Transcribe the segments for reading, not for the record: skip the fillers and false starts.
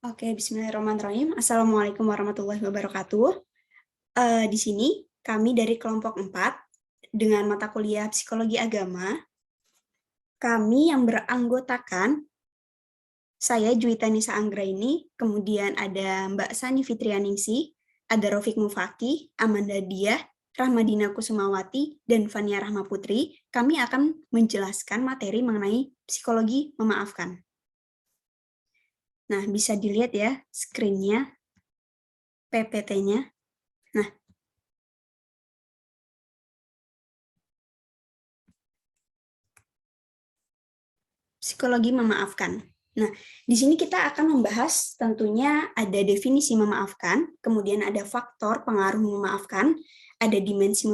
Oke, bismillahirrahmanirrahim. Assalamualaikum warahmatullahi wabarakatuh. Di sini kami dari kelompok 4 dengan mata kuliah Psikologi Agama. Kami yang beranggotakan saya Juwita Nisa Anggraini, kemudian ada Mbak Sani Fitrianingsih, ada Raufik Mufaki, Amanda Diah, Rahmadina Kusumawati, dan Fania Rahmaputri. Kami akan menjelaskan materi mengenai psikologi memaafkan. Nah, bisa dilihat ya screen-nya, PPT-nya. Nah, psikologi memaafkan. Nah, di sini kita akan membahas tentunya ada definisi memaafkan, kemudian ada faktor pengaruh memaafkan, ada dimensi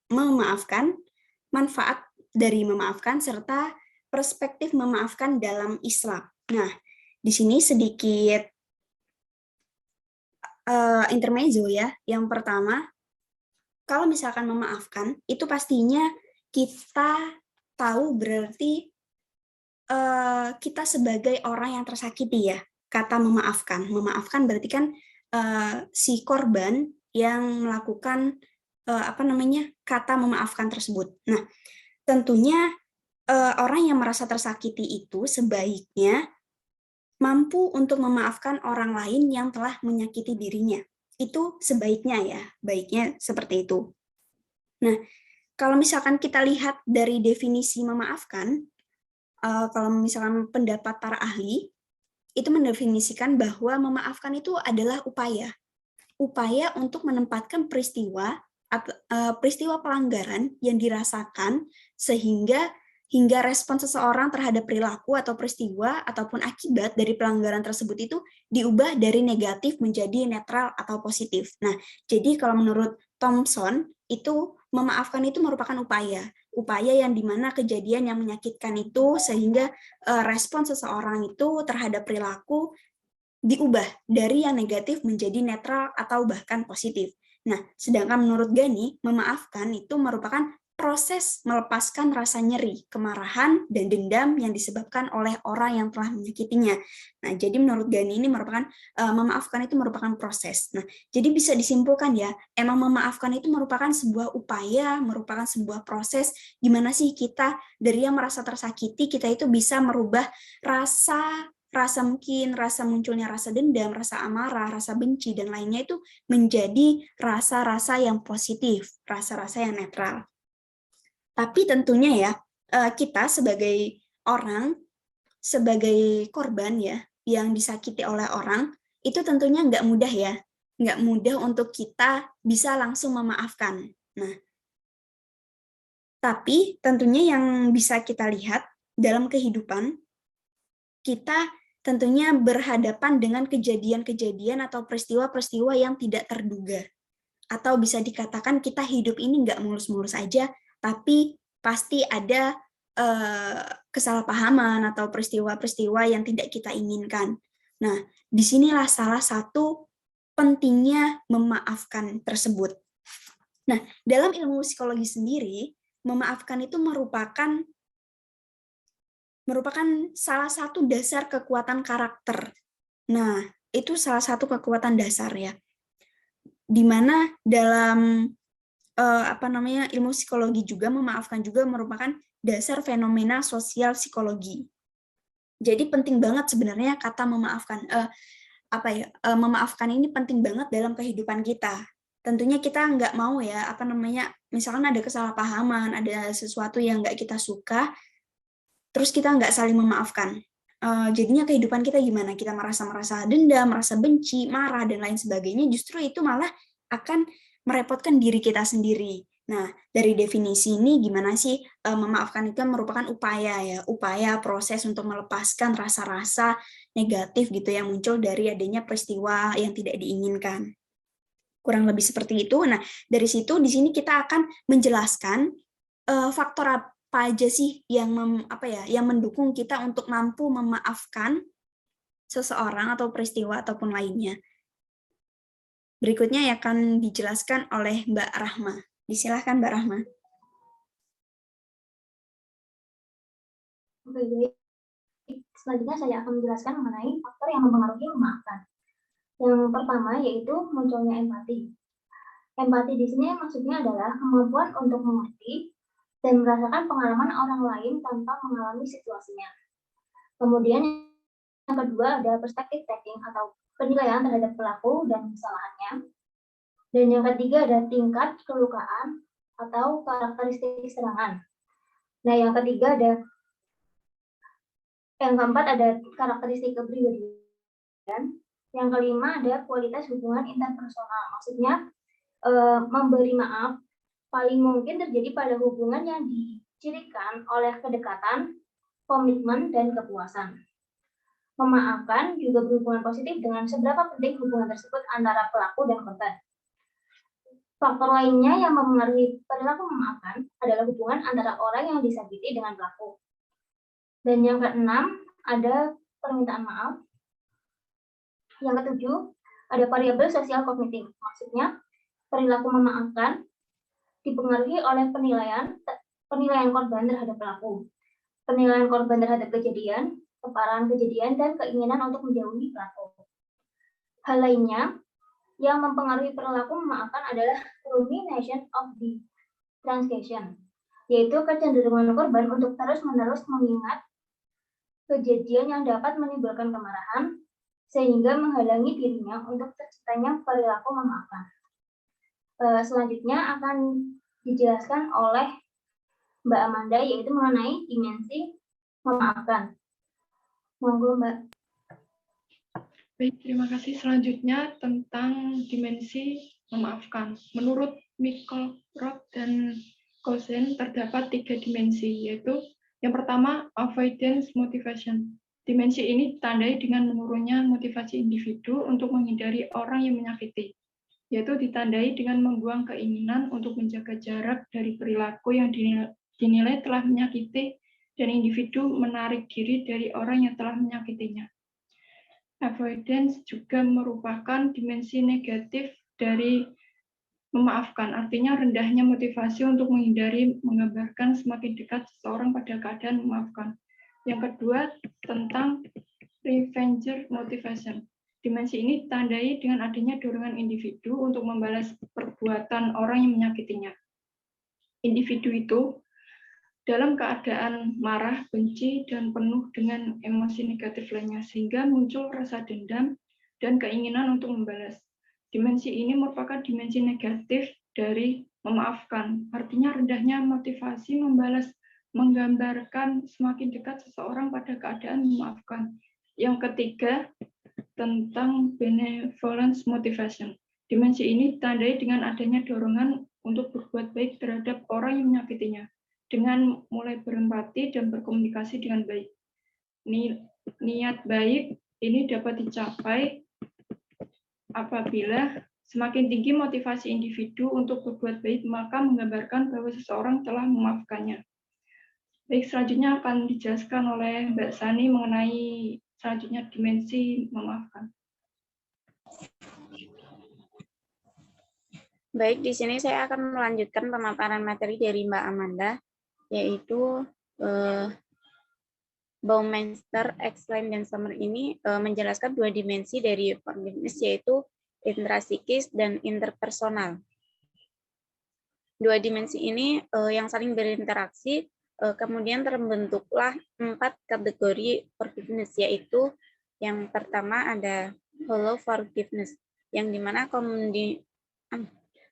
memaafkan, manfaat dari memaafkan, serta perspektif memaafkan dalam Islam. Nah, di sini sedikit intermezzo ya. Yang pertama, kalau misalkan memaafkan, itu pastinya kita tahu berarti kita sebagai orang yang tersakiti ya, kata memaafkan. Memaafkan berarti kan si korban yang melakukan kata memaafkan tersebut. Nah, tentunya orang yang merasa tersakiti itu sebaiknya mampu untuk memaafkan orang lain yang telah menyakiti dirinya. Itu sebaiknya ya, baiknya seperti itu. Nah, kalau misalkan kita lihat dari definisi memaafkan, kalau misalkan pendapat para ahli, itu mendefinisikan bahwa memaafkan itu adalah upaya untuk menempatkan peristiwa pelanggaran yang dirasakan sehingga respon seseorang terhadap perilaku atau peristiwa ataupun akibat dari pelanggaran tersebut itu diubah dari negatif menjadi netral atau positif. Nah, jadi kalau menurut Thompson itu memaafkan itu merupakan upaya yang dimana kejadian yang menyakitkan itu sehingga respon seseorang itu terhadap perilaku diubah dari yang negatif menjadi netral atau bahkan positif. Nah, sedangkan menurut Gani, memaafkan itu merupakan proses melepaskan rasa nyeri, kemarahan, dan dendam yang disebabkan oleh orang yang telah menyakitinya. Nah, jadi menurut Gani ini merupakan memaafkan itu merupakan proses. Nah, jadi bisa disimpulkan ya, emang memaafkan itu merupakan sebuah upaya, merupakan sebuah proses gimana sih kita dari yang merasa tersakiti, kita itu bisa merubah rasa munculnya rasa dendam, rasa amarah, rasa benci, dan lainnya itu menjadi rasa-rasa yang positif, rasa-rasa yang netral. Tapi tentunya ya, kita sebagai orang, sebagai korban ya, yang disakiti oleh orang, itu tentunya nggak mudah ya, nggak mudah untuk kita bisa langsung memaafkan. Nah, tapi tentunya yang bisa kita lihat dalam kehidupan, kita tentunya berhadapan dengan kejadian-kejadian atau peristiwa-peristiwa yang tidak terduga. Atau bisa dikatakan kita hidup ini nggak mulus-mulus aja, tapi pasti ada kesalahpahaman atau peristiwa-peristiwa yang tidak kita inginkan. Nah, disinilah salah satu pentingnya memaafkan tersebut. Nah, dalam ilmu psikologi sendiri, memaafkan itu merupakan salah satu dasar kekuatan karakter. Nah, itu salah satu kekuatan dasar ya. Di mana dalam ilmu psikologi juga memaafkan juga merupakan dasar fenomena sosial psikologi. Jadi penting banget sebenarnya kata memaafkan. Memaafkan ini penting banget dalam kehidupan kita. Tentunya kita nggak mau ya, misalkan ada kesalahpahaman, ada sesuatu yang nggak kita suka, terus kita nggak saling memaafkan. Jadinya kehidupan kita gimana? Kita merasa dendam, merasa benci, marah, dan lain sebagainya, justru itu malah akan merepotkan diri kita sendiri. Nah, dari definisi ini gimana sih memaafkan itu merupakan upaya proses untuk melepaskan rasa-rasa negatif gitu yang muncul dari adanya peristiwa yang tidak diinginkan. Kurang lebih seperti itu. Nah, dari situ di sini kita akan menjelaskan faktor apa aja sih yang yang mendukung kita untuk mampu memaafkan seseorang atau peristiwa ataupun lainnya. Berikutnya akan dijelaskan oleh Mbak Rahma. Disilahkan Mbak Rahma. Selanjutnya saya akan menjelaskan mengenai faktor yang mempengaruhi memaafkan. Yang pertama yaitu munculnya empati. Empati di sini maksudnya adalah kemampuan untuk mengerti dan merasakan pengalaman orang lain tanpa mengalami situasinya. Kemudian yang kedua ada perspektif taking atau penilaian terhadap pelaku dan kesalahannya. Dan yang ketiga ada tingkat kelukaan atau karakteristik serangan. Nah, yang keempat ada karakteristik kepribadian. Yang kelima ada kualitas hubungan interpersonal. Maksudnya memberi maaf paling mungkin terjadi pada hubungan yang dicirikan oleh kedekatan, komitmen, dan kepuasan. Memaafkan juga berhubungan positif dengan seberapa penting hubungan tersebut antara pelaku dan korban. Faktor lainnya yang mempengaruhi perilaku memaafkan adalah hubungan antara orang yang disakiti dengan pelaku. Dan yang keenam, ada permintaan maaf. Yang ketujuh, ada variabel sosial kognitif. Maksudnya, perilaku memaafkan dipengaruhi oleh penilaian korban terhadap pelaku, penilaian korban terhadap kejadian, keparahan kejadian, dan keinginan untuk menjauhi pelaku. Hal lainnya yang mempengaruhi perilaku memaafkan adalah rumination of the transgression, yaitu kecenderungan korban untuk terus-menerus mengingat kejadian yang dapat menimbulkan kemarahan, sehingga menghalangi dirinya untuk terciptanya perilaku memaafkan. Selanjutnya akan dijelaskan oleh Mbak Amanda, yaitu mengenai dimensi memaafkan. Monggo, Mbak. Baik, terima kasih. Selanjutnya tentang dimensi memaafkan. Menurut Michael Roth dan Kozen terdapat 3 dimensi, yaitu yang pertama avoidance motivation. Dimensi ini ditandai dengan menurunnya motivasi individu untuk menghindari orang yang menyakiti, yaitu ditandai dengan membuang keinginan untuk menjaga jarak dari perilaku yang dinilai telah menyakiti dan individu menarik diri dari orang yang telah menyakitinya. Avoidance juga merupakan dimensi negatif dari memaafkan, artinya rendahnya motivasi untuk menghindari menggambarkan semakin dekat seseorang pada keadaan memaafkan. Yang kedua, tentang revenge motivation. Dimensi ini ditandai dengan adanya dorongan individu untuk membalas perbuatan orang yang menyakitinya. Individu itu dalam keadaan marah, benci, dan penuh dengan emosi negatif lainnya, sehingga muncul rasa dendam dan keinginan untuk membalas. Dimensi ini merupakan dimensi negatif dari memaafkan, artinya rendahnya motivasi membalas, menggambarkan semakin dekat seseorang pada keadaan memaafkan. Yang ketiga, tentang benevolence motivation. Dimensi ini ditandai dengan adanya dorongan untuk berbuat baik terhadap orang yang menyakitinya, dengan mulai berempati dan berkomunikasi dengan baik. Niat baik ini dapat dicapai apabila semakin tinggi motivasi individu untuk berbuat baik, maka menggambarkan bahwa seseorang telah memaafkannya. Baik, selanjutnya akan dijelaskan oleh Mbak Sani mengenai selanjutnya dimensi memaafkan. Baik, di sini saya akan melanjutkan pemaparan materi dari Mbak Amanda, yaitu Baumeister, Exline, dan Summer ini menjelaskan 2 dimensi dari forgiveness, yaitu intrasikis dan interpersonal. 2 dimensi ini yang saling berinteraksi, kemudian terbentuklah 4 kategori forgiveness, yaitu yang pertama ada hollow forgiveness, yang dimana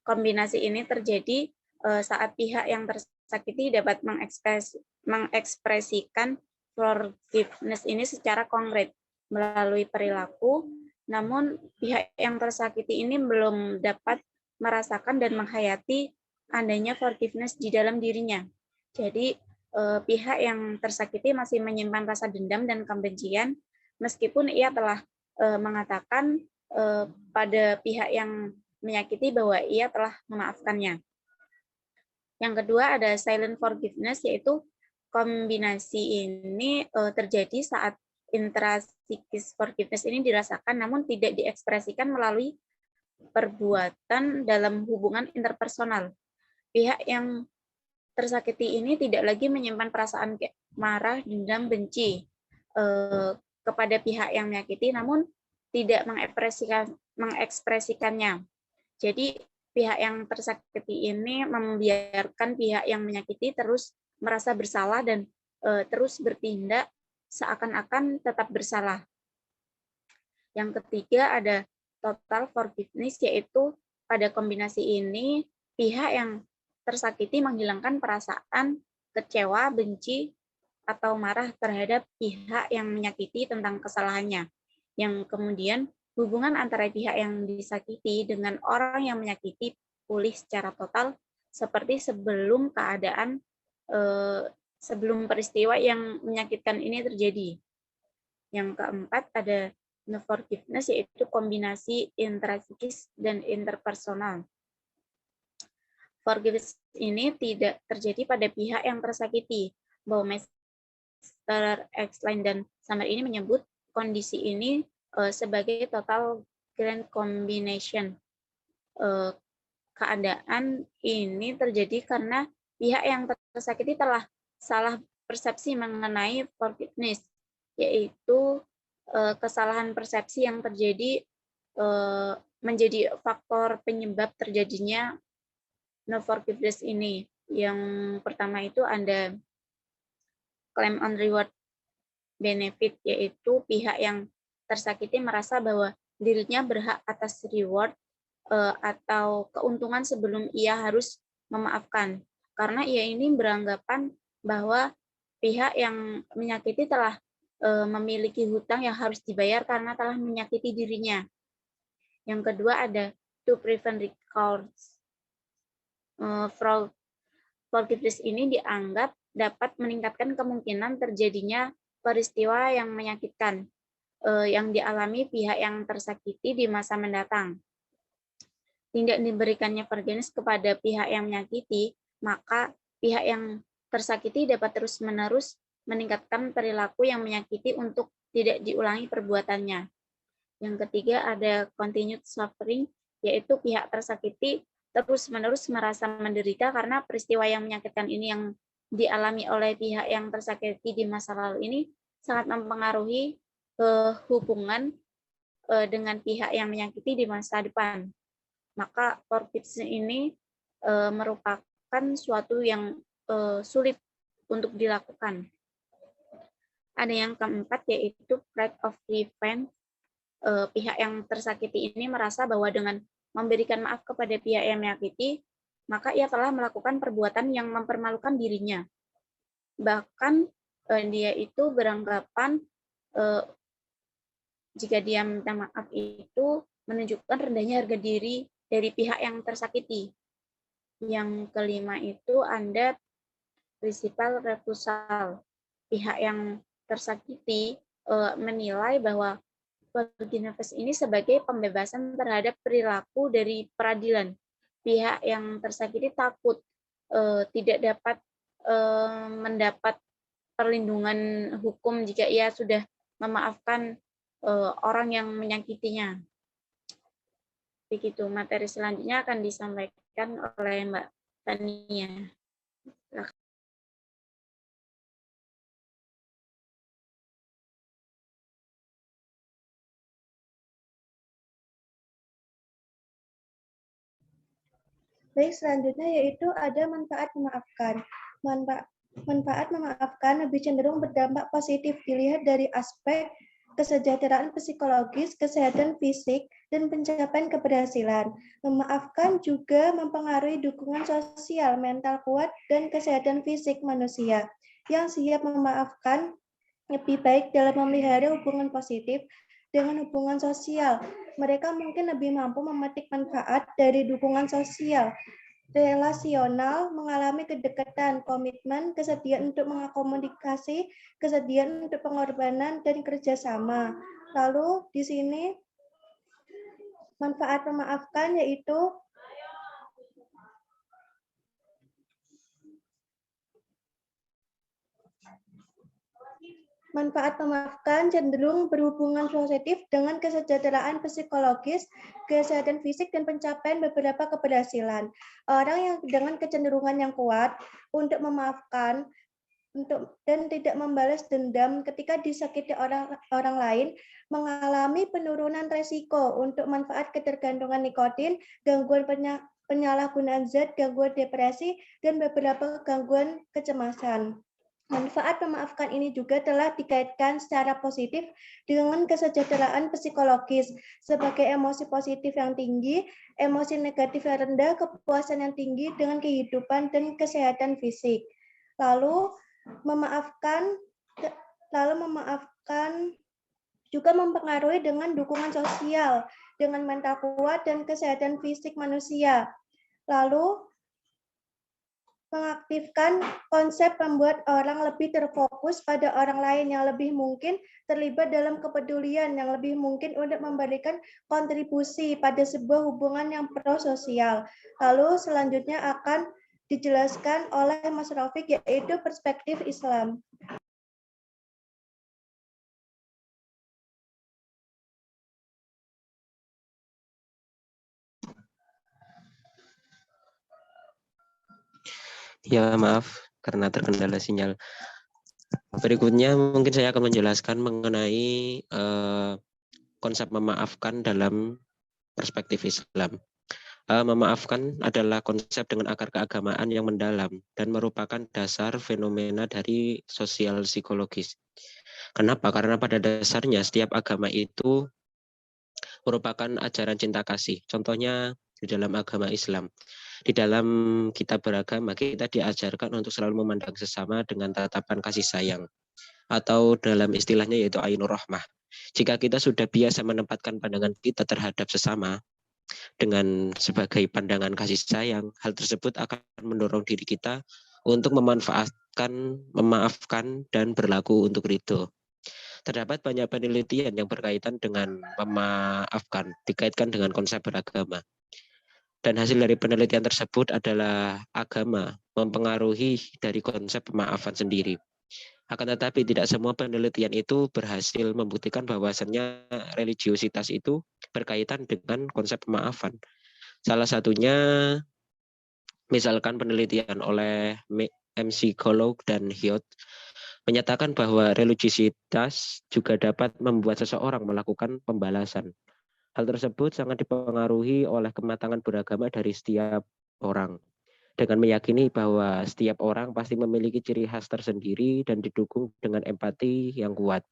kombinasi ini terjadi saat pihak yang tersakiti dapat mengekspresikan forgiveness ini secara konkret melalui perilaku, namun pihak yang tersakiti ini belum dapat merasakan dan menghayati adanya forgiveness di dalam dirinya. Jadi pihak yang tersakiti masih menyimpan rasa dendam dan kebencian meskipun ia telah mengatakan pada pihak yang menyakiti bahwa ia telah memaafkannya. Yang kedua ada silent forgiveness, yaitu kombinasi ini terjadi saat intrasikis forgiveness ini dirasakan namun tidak diekspresikan melalui perbuatan dalam hubungan interpersonal. Pihak yang tersakiti ini tidak lagi menyimpan perasaan marah, dendam, benci, kepada pihak yang menyakiti, namun tidak mengekspresikannya. Jadi pihak yang tersakiti ini membiarkan pihak yang menyakiti terus merasa bersalah dan terus bertindak seakan-akan tetap bersalah. Yang ketiga ada total forgiveness, yaitu pada kombinasi ini pihak yang tersakiti menghilangkan perasaan kecewa, benci, atau marah terhadap pihak yang menyakiti tentang kesalahannya. Yang kemudian hubungan antara pihak yang disakiti dengan orang yang menyakiti pulih secara total seperti sebelum sebelum peristiwa yang menyakitkan ini terjadi. Yang keempat ada forgiveness, yaitu kombinasi intrapsikis dan interpersonal. Forgiveness ini tidak terjadi pada pihak yang tersakiti. Baumeister, Exline, dan Summer ini menyebut kondisi ini sebagai total grand combination. Keadaan ini terjadi karena pihak yang tersakiti telah salah persepsi mengenai forgiveness, yaitu kesalahan persepsi yang terjadi menjadi faktor penyebab terjadinya no forgiveness ini. Yang pertama itu ada claim on reward benefit, yaitu pihak yang tersakiti merasa bahwa dirinya berhak atas reward atau keuntungan sebelum ia harus memaafkan. Karena ia ini beranggapan bahwa pihak yang menyakiti telah memiliki hutang yang harus dibayar karena telah menyakiti dirinya. Yang kedua ada to prevent recourse. Forgiveness ini dianggap dapat meningkatkan kemungkinan terjadinya peristiwa yang menyakitkan yang dialami pihak yang tersakiti di masa mendatang. Tidak diberikannya forgiveness kepada pihak yang menyakiti, maka pihak yang tersakiti dapat terus-menerus meningkatkan perilaku yang menyakiti untuk tidak diulangi perbuatannya. Yang ketiga ada continued suffering, yaitu pihak tersakiti terus-menerus merasa menderita karena peristiwa yang menyakitkan ini yang dialami oleh pihak yang tersakiti di masa lalu ini sangat mempengaruhi hubungan dengan pihak yang menyakiti di masa depan. Maka forgiveness ini merupakan suatu yang sulit untuk dilakukan. Ada yang keempat yaitu pride of revenge. Pihak yang tersakiti ini merasa bahwa dengan memberikan maaf kepada pihak yang menyakiti, maka ia telah melakukan perbuatan yang mempermalukan dirinya. Bahkan dia itu beranggapan jika dia minta maaf itu menunjukkan rendahnya harga diri dari pihak yang tersakiti. Yang kelima itu ada principal refusal. Pihak yang tersakiti menilai bahwa forgiveness ini sebagai pembebasan terhadap perilaku dari peradilan. Pihak yang tersakiti takut tidak dapat mendapat perlindungan hukum jika ia sudah memaafkan orang yang menyakitinya. Begitu, materi selanjutnya akan disampaikan oleh Mbak Tania. Baik, selanjutnya yaitu ada manfaat memaafkan. Manfaat memaafkan lebih cenderung berdampak positif dilihat dari aspek kesejahteraan psikologis, kesehatan fisik, dan pencapaian keberhasilan. Memaafkan juga mempengaruhi dukungan sosial, mental kuat, dan kesehatan fisik manusia. Yang siap memaafkan lebih baik dalam memelihara hubungan positif dengan hubungan sosial. Mereka mungkin lebih mampu memetik manfaat dari dukungan sosial, relasional, mengalami kedekatan, komitmen, kesediaan untuk mengakomodasi, kesediaan untuk pengorbanan, dan kerjasama. Lalu di sini manfaat memaafkan yaitu manfaat memaafkan cenderung berhubungan positif dengan kesejahteraan psikologis, kesehatan fisik, dan pencapaian beberapa keberhasilan. Orang yang dengan kecenderungan yang kuat untuk memaafkan dan tidak membalas dendam ketika disakiti orang lain, mengalami penurunan resiko untuk manfaat ketergantungan nikotin, gangguan penyalahgunaan zat, gangguan depresi, dan beberapa gangguan kecemasan. Manfaat memaafkan ini juga telah dikaitkan secara positif dengan kesejahteraan psikologis sebagai emosi positif yang tinggi, emosi negatif yang rendah, kepuasan yang tinggi dengan kehidupan dan kesehatan fisik. Lalu memaafkan juga mempengaruhi dengan dukungan sosial, dengan mental kuat dan kesehatan fisik manusia. Lalu mengaktifkan konsep membuat orang lebih terfokus pada orang lain yang lebih mungkin terlibat dalam kepedulian, yang lebih mungkin untuk memberikan kontribusi pada sebuah hubungan yang prososial. Lalu selanjutnya akan dijelaskan oleh Mas Rafiq, yaitu perspektif Islam. Ya, maaf karena terkendala sinyal. Berikutnya mungkin saya akan menjelaskan mengenai konsep memaafkan dalam perspektif Islam. Memaafkan adalah konsep dengan akar keagamaan yang mendalam dan merupakan dasar fenomena dari sosial psikologis. Kenapa? Karena pada dasarnya setiap agama itu merupakan ajaran cinta kasih. Contohnya di dalam agama Islam. Di dalam kitab beragama, kita diajarkan untuk selalu memandang sesama dengan tatapan kasih sayang. Atau dalam istilahnya yaitu ainur rahmah. Jika kita sudah biasa menempatkan pandangan kita terhadap sesama dengan sebagai pandangan kasih sayang, hal tersebut akan mendorong diri kita untuk memaafkan, dan berlaku untuk ridho. Terdapat banyak penelitian yang berkaitan dengan memaafkan, dikaitkan dengan konsep beragama. Dan hasil dari penelitian tersebut adalah agama mempengaruhi dari konsep pemaafan sendiri. Akan tetapi tidak semua penelitian itu berhasil membuktikan bahwasannya religiositas itu berkaitan dengan konsep pemaafan. Salah satunya misalkan penelitian oleh MC Golog dan Hyot menyatakan bahwa religiositas juga dapat membuat seseorang melakukan pembalasan. Hal tersebut sangat dipengaruhi oleh kematangan beragama dari setiap orang, dengan meyakini bahwa setiap orang pasti memiliki ciri khas tersendiri dan didukung dengan empati yang kuat,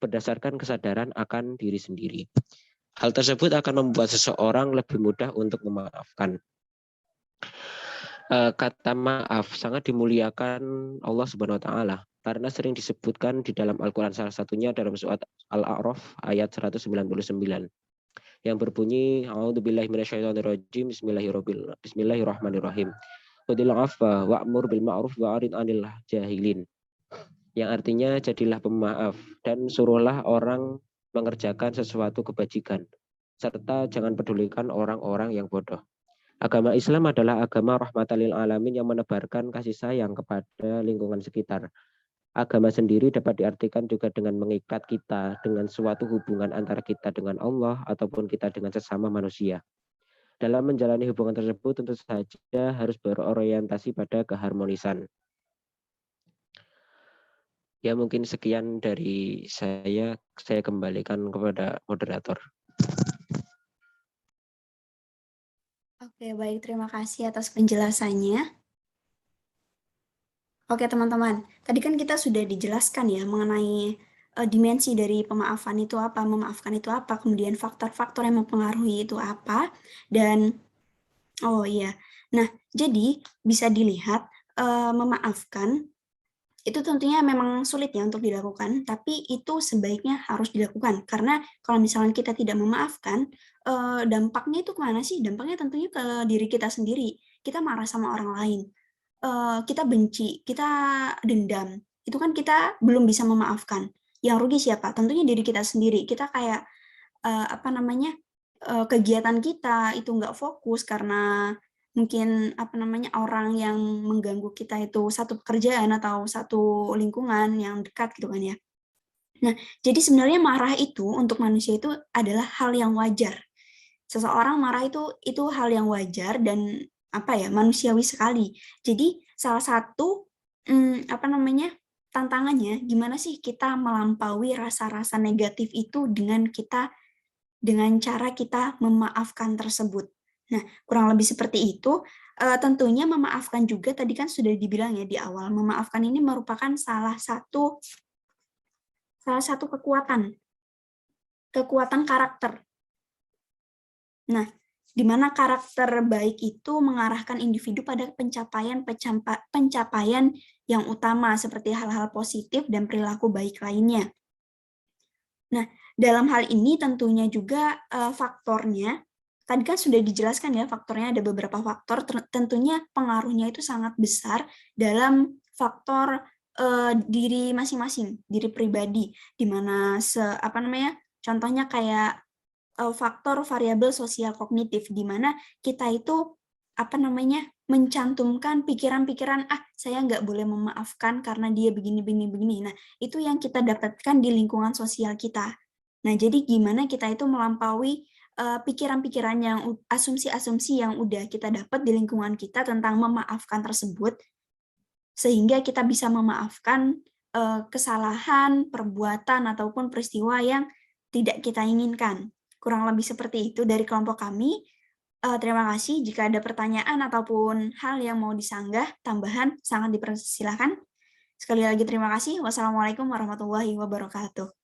berdasarkan kesadaran akan diri sendiri. Hal tersebut akan membuat seseorang lebih mudah untuk memaafkan. Kata maaf sangat dimuliakan Allah Subhanahu wa Ta'ala, karena sering disebutkan di dalam Al-Quran, salah satunya dalam surat Al-A'raf ayat 199. Yang berbunyi a'udzubillahi minasyaitonirrajim bismillahirrahmanirrahim. Khudil 'afwa wa'mur bil ma'ruf wa'rid 'anil jahilin. Yang artinya jadilah pemaaf dan suruhlah orang mengerjakan sesuatu kebajikan serta jangan pedulikan orang-orang yang bodoh. Agama Islam adalah agama rahmatan lil alamin yang menebarkan kasih sayang kepada lingkungan sekitar. Agama sendiri dapat diartikan juga dengan mengikat kita dengan suatu hubungan antara kita dengan Allah ataupun kita dengan sesama manusia. Dalam menjalani hubungan tersebut tentu saja harus berorientasi pada keharmonisan. Ya mungkin sekian dari saya kembalikan kepada moderator. Oke, baik. Terima kasih atas penjelasannya. Oke teman-teman, tadi kan kita sudah dijelaskan ya mengenai dimensi dari pemaafan itu apa, memaafkan itu apa, kemudian faktor-faktor yang mempengaruhi itu apa, dan oh iya, nah jadi bisa dilihat memaafkan itu tentunya memang sulit ya untuk dilakukan, tapi itu sebaiknya harus dilakukan, karena kalau misalnya kita tidak memaafkan, dampaknya itu kemana sih? Dampaknya tentunya ke diri kita sendiri, kita marah sama orang lain, kita benci, kita dendam, itu kan kita belum bisa memaafkan. Yang rugi siapa? Tentunya diri kita sendiri. Kita kayak kegiatan kita itu nggak fokus karena mungkin orang yang mengganggu kita itu satu pekerjaan atau satu lingkungan yang dekat gitu kan ya. Nah, jadi sebenarnya marah itu untuk manusia itu adalah hal yang wajar. Seseorang marah itu hal yang wajar dan manusiawi sekali. Jadi salah satu tantangannya gimana sih kita melampaui rasa-rasa negatif itu dengan cara kita memaafkan tersebut. Nah, kurang lebih seperti itu. Tentunya memaafkan juga tadi kan sudah dibilang ya di awal, memaafkan ini merupakan salah satu kekuatan karakter. Nah, di mana karakter baik itu mengarahkan individu pada pencapaian yang utama seperti hal-hal positif dan perilaku baik lainnya. Nah, dalam hal ini tentunya juga faktornya, tadi kan sudah dijelaskan ya faktornya ada beberapa faktor, tentunya pengaruhnya itu sangat besar dalam faktor diri masing-masing, diri pribadi, di mana contohnya kayak faktor variabel sosial kognitif, di mana kita itu mencantumkan pikiran-pikiran, saya nggak boleh memaafkan karena dia begini. Nah, itu yang kita dapatkan di lingkungan sosial kita. Nah, jadi gimana kita itu melampaui pikiran-pikiran yang asumsi-asumsi yang udah kita dapat di lingkungan kita tentang memaafkan tersebut, sehingga kita bisa memaafkan kesalahan, perbuatan, ataupun peristiwa yang tidak kita inginkan. Kurang lebih seperti itu dari kelompok kami. Terima kasih. Jika ada pertanyaan ataupun hal yang mau disanggah, tambahan, sangat dipersilakan. Sekali lagi terima kasih. Wassalamualaikum warahmatullahi wabarakatuh.